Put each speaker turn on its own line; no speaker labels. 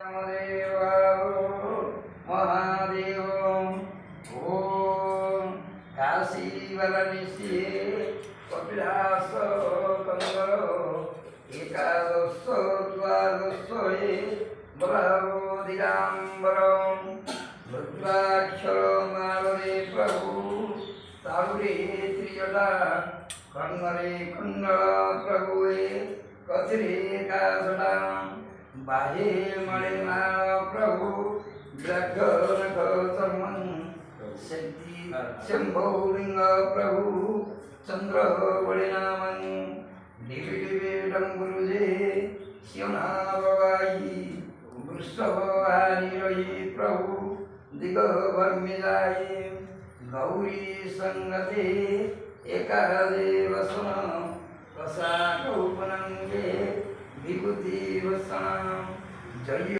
महादेव ओम काशीवरनिशे कपिलास कंदर एकादश द्वादश ब्रह्मो दिगंबरम रुद्राक्षर मालरे प्रभु तारुरे त्रिजटा कर्णरे कुंडल प्रभुए कथिरे काजटा बाहे मळे माळ प्रभु जगनख चर्मन शक्ती शंभोलिंग प्रभु चंद्र बळीनामन दिवे दिवे डंगुरुजे शिवना बवाई वृषभ रही प्रभु दिगभर्मी जाई गौरी संगते एकादे वसन कसा कौपनंगे विभूति वसन जय